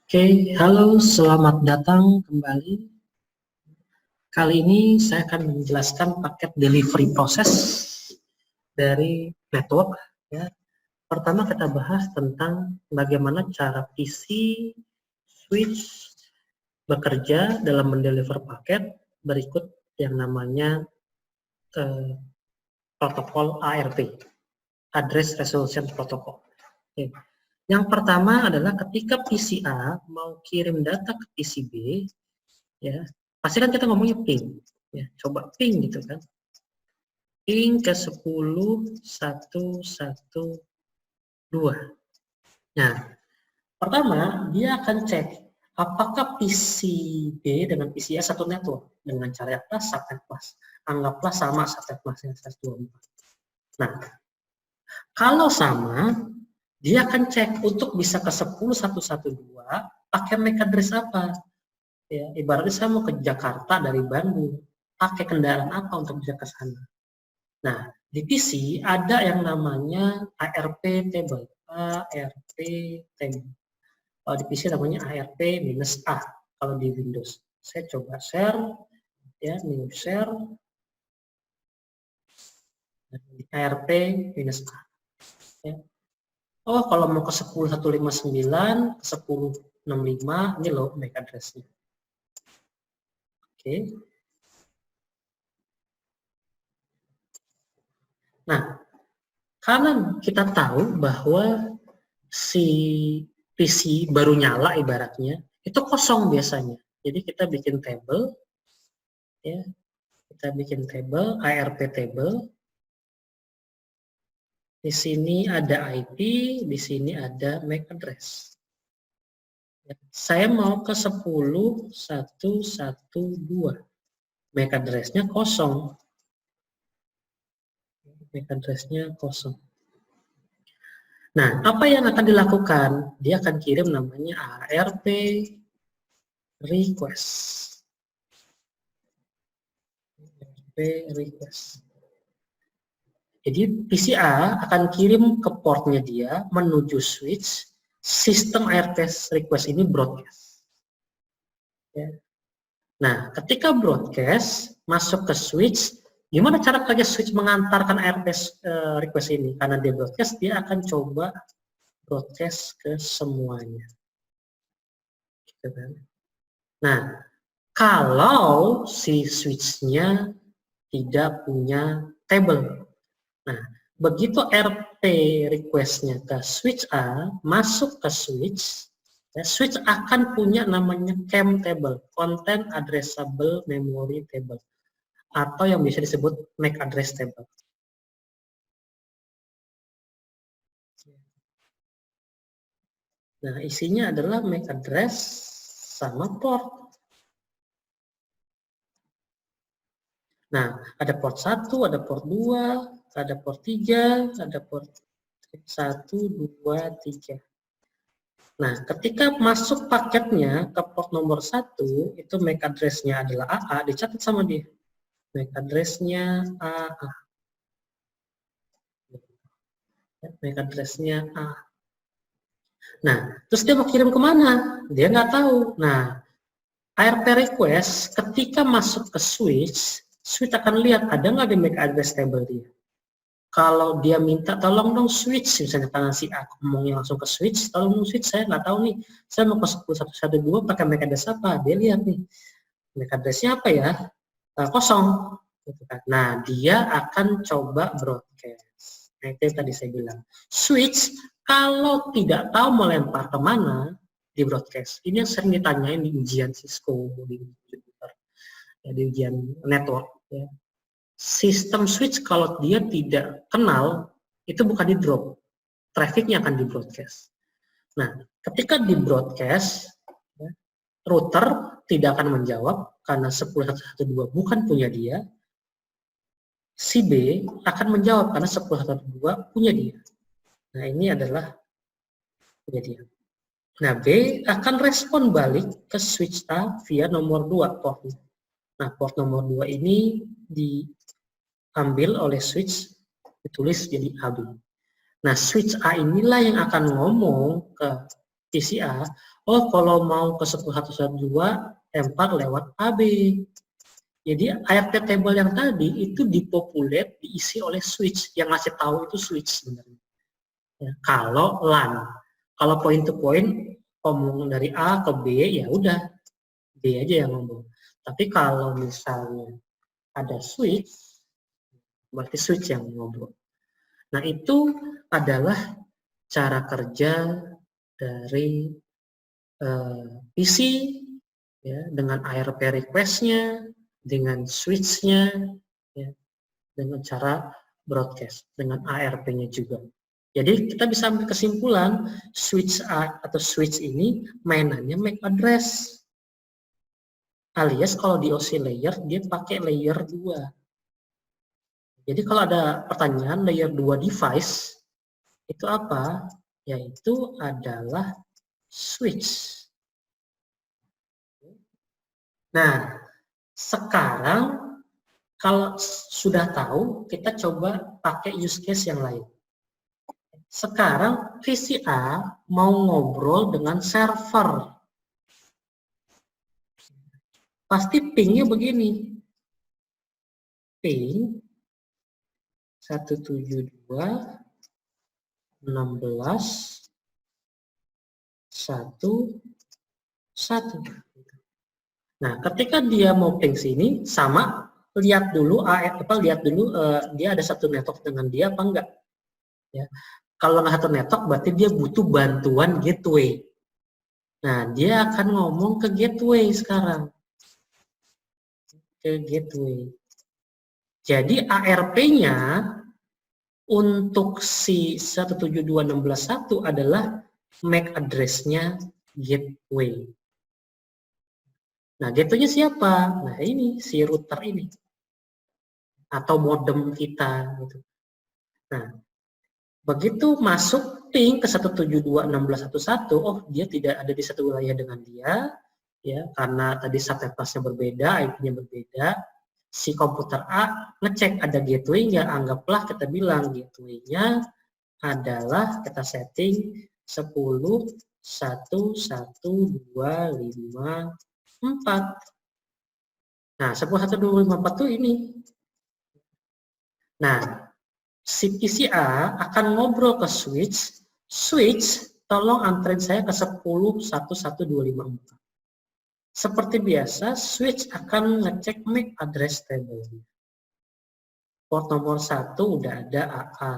Oke, halo, selamat datang kembali. Kali ini saya akan menjelaskan paket delivery proses dari network. Ya. Pertama kita bahas tentang bagaimana cara PC switch bekerja dalam mendeliver paket berikut yang namanya protokol ARP, Address Resolution Protocol. Oke. Yang pertama adalah ketika PC A mau kirim data ke PC B, ya pasti kan kita ngomongnya ping, ya coba ping gitu kan, ping ke 10.112. Nah, pertama dia akan cek apakah PC B dengan PC A satu network dengan cara apa, subnet plus. Anggaplah sama subnet plusnya 124. Nah, kalau sama, dia akan cek untuk bisa ke 10.112 pakai MAC address apa. Ya, ibaratnya saya mau ke Jakarta dari Bandung, pakai kendaraan apa untuk bisa ke sana. Nah, di PC ada yang namanya ARP table. ARP table. Kalau di PC namanya ARP-A. Kalau di Windows. Saya coba share, ya, new share. ARP-A. Ya. Oh, kalau mau ke 10.159, ke 10.65, ini loh MAC address-nya. Oke. Nah, karena kita tahu bahwa si PC baru nyala ibaratnya, itu kosong biasanya. Jadi kita bikin table, ya, kita bikin table, ARP table. Di sini ada IP, di sini ada MAC address. Ya, saya mau ke 10.112. MAC address-nya kosong. MAC address-nya kosong. Nah, apa yang akan dilakukan? Dia akan kirim namanya ARP request. ARP request. Jadi PCA akan kirim ke portnya dia menuju switch, sistem ARP request ini broadcast. Ya. Nah, ketika broadcast masuk ke switch, gimana cara kerja switch mengantarkan ARP request ini? Karena dia broadcast, dia akan coba broadcast ke semuanya. Gitu kan? Nah, kalau si switch-nya tidak punya table. Nah, begitu RP request-nya ke switch A, masuk ke switch, ya, switch akan punya namanya CAM table, Content Addressable Memory Table, atau yang bisa disebut MAC address table. Nah, isinya adalah MAC address sama port. Nah, ada port 1, ada port 2, ada port 3, ada port 1, 2, 3. Nah, ketika masuk paketnya ke port nomor 1, itu MAC address-nya adalah AA, dicatat sama dia. MAC address-nya AA. MAC address-nya A. Nah, terus dia mau kirim kemana? Dia nggak tahu. Nah, ARP request ketika masuk ke switch, switch akan lihat ada nggak di MAC address table dia. Kalau dia minta tolong dong switch, misalnya karena si A ngomongnya langsung ke switch, tolong dong switch, saya nggak tahu nih, saya mau ke 10.112 pakai MAC address apa, dia lihat nih, MAC address-nya apa ya, kosong. Gitu kan. Nah, dia akan coba broadcast. Nah, itu yang tadi saya bilang. Switch, kalau tidak tahu melempar kemana, di broadcast. Ini yang sering ditanyain di ujian Cisco, di komputer, ya, di ujian network. Ya. Sistem switch kalau dia tidak kenal, itu bukan di drop. Trafficnya akan di broadcast. Nah, ketika di broadcast, ya, router tidak akan menjawab karena 10.112 bukan punya dia. Si B akan menjawab karena 10.112 punya dia. Nah, ini adalah punya dia. Nah, B akan respon balik ke switch A via nomor 2 portnya. Nah, port nomor 2 ini diambil oleh switch, ditulis jadi AB. Nah, switch A inilah yang akan ngomong ke PCA, oh kalau mau ke 10.112 M4 lewat AB. Jadi ARP table yang tadi itu dipopulate, diisi oleh switch, yang ngasih tahu itu switch sebenarnya. Ya, kalau LAN, kalau point to point ngomong dari A ke B ya udah B aja yang ngomong. Tapi kalau misalnya ada switch, berarti switch yang ngobrol. Nah itu adalah cara kerja dari PC ya, dengan ARP request-nya, dengan switch-nya, ya, dengan cara broadcast, dengan ARP-nya juga. Jadi kita bisa ambil kesimpulan switch A atau switch ini mainannya MAC address. Alias kalau di OC layer dia pakai layer 2. Jadi kalau ada pertanyaan layer 2 device itu apa? Yaitu adalah switch. Nah, sekarang kalau sudah tahu, kita coba pakai use case yang lain. Sekarang VCA mau ngobrol dengan server. Pasti pingnya begini. Ping 172.16.1.1. Nah, ketika dia mau ping sini, sama lihat dulu dia ada satu network dengan dia apa enggak. Ya. Kalau nggak satu network berarti dia butuh bantuan gateway. Nah, dia akan ngomong ke gateway sekarang. Ke gateway. Jadi ARP-nya untuk si 172.16.1 adalah MAC address-nya gateway. Nah, gateway-nya siapa? Nah, ini si router ini. Atau modem kita gitu. Nah, begitu masuk ping ke 172.16.1.1, oh dia tidak ada di satu wilayah dengan dia, ya karena tadi subnet class-nya berbeda, IP-nya berbeda. Si komputer A ngecek ada gateway nggak, anggaplah kita bilang gateway-nya adalah kita setting 10.1.1.2.5.4. Nah, 10.1.2.5.4 itu ini. Nah, si PCA akan ngobrol ke switch, tolong anterin saya ke 10.1.1.2.5.4. Seperti biasa, switch akan ngecek MAC address table. Port nomor 1 udah ada AA,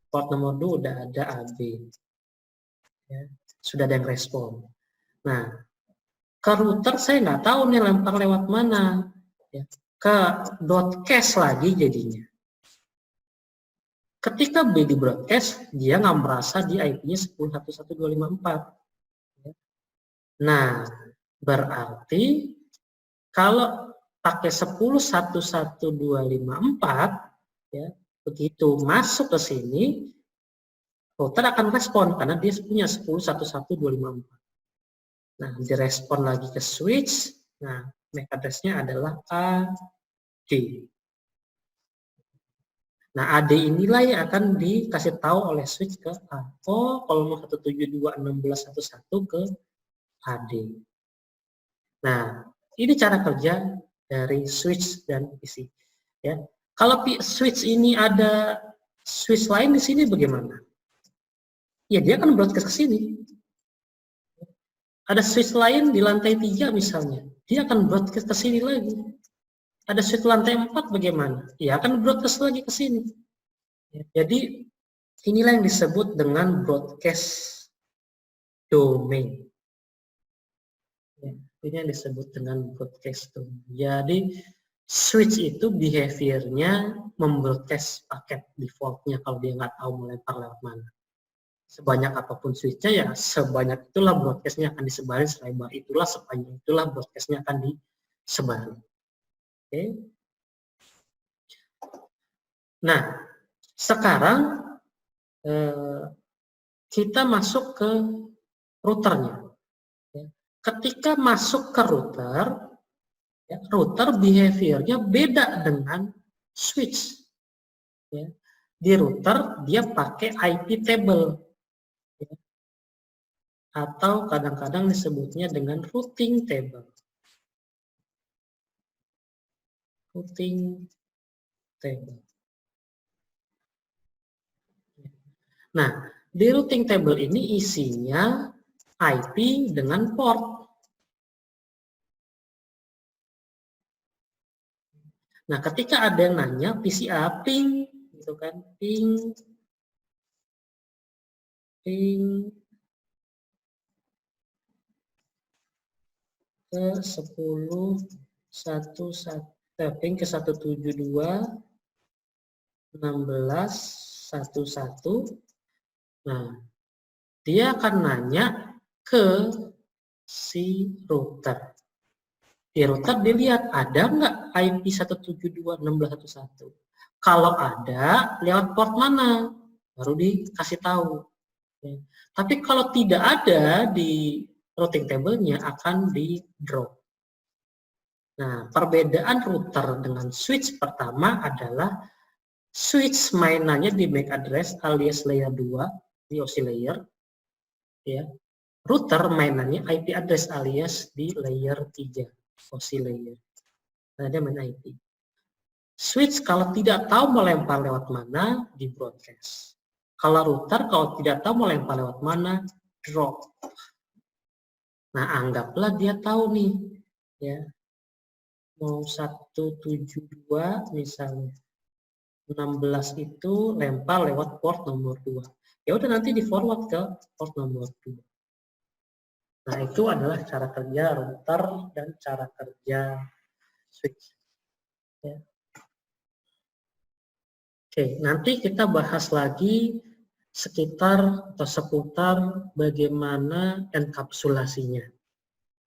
port nomor 2 udah ada AB. Ya, sudah ada yang respon. Nah, ke router saya nggak tahu nih lempar lewat mana. Ya, ke broadcast lagi jadinya. Ketika B di broadcast, dia nggak merasa di IP-nya 10.1.1.2.5.4. Nah, berarti kalau pakai 10.1.1.2.5.4, ya, begitu masuk ke sini, router akan respon karena dia punya 10.1.1.2.5.4. Nah, direspon lagi ke switch. Nah, MAC address-nya adalah AD. Nah, AD inilah yang akan dikasih tahu oleh switch ke A. Oh, kalau mau 172.16.1.1 ke AD. Nah, ini cara kerja dari switch dan PC. Ya, kalau switch ini ada switch lain di sini bagaimana? Ya, dia akan broadcast ke sini. Ada switch lain di lantai 3 misalnya, dia akan broadcast ke sini lagi. Ada switch lantai 4 bagaimana? Ya, akan broadcast lagi ke sini. Ya, jadi inilah yang disebut dengan broadcast domain. Ya, ini yang disebut dengan broadcast domain. Jadi switch itu behaviornya membroadcast paket defaultnya kalau dia nggak tahu melempar lewat mana. Sebanyak apapun switch-nya ya sebanyak itulah broadcast-nya akan disebarin, selebar itulah, sepanjang itulah broadcast-nya akan disebarin. Oke. Nah, sekarang kita masuk ke routernya. Ketika masuk ke router, ya, router behaviornya beda dengan switch. Ya. Di router dia pakai IP table. Ya. atau kadang-kadang disebutnya dengan routing table. Routing table. Nah, di routing table ini isinya IP dengan port. Nah, ketika ada yang nanya PCA ping, gitu kan, ping ke 10 ping ke 172 16 11. Nah, dia akan nanya ke si router. Di router dilihat ada nggak IP 172.16.1. Kalau ada, lewat port mana? Baru dikasih tahu. Ya. Tapi kalau tidak ada di routing table-nya akan di drop. Nah, perbedaan router dengan switch pertama adalah switch mainannya di MAC address alias layer 2 di OSI layer. Ya. Router mainannya IP address alias di layer 3 OSI layer. Nah, dia main IP. Switch kalau tidak tahu mau lempar lewat mana, di broadcast. Kalau router kalau tidak tahu mau lempar lewat mana, drop. Nah, anggaplah dia tahu nih, ya, mau 172 misalnya. 16 itu lempar lewat port nomor 2. Ya udah nanti di forward ke port nomor 2. Nah, itu adalah cara kerja router dan cara kerja switch. Ya. Oke, nanti kita bahas lagi seputar bagaimana enkapsulasinya.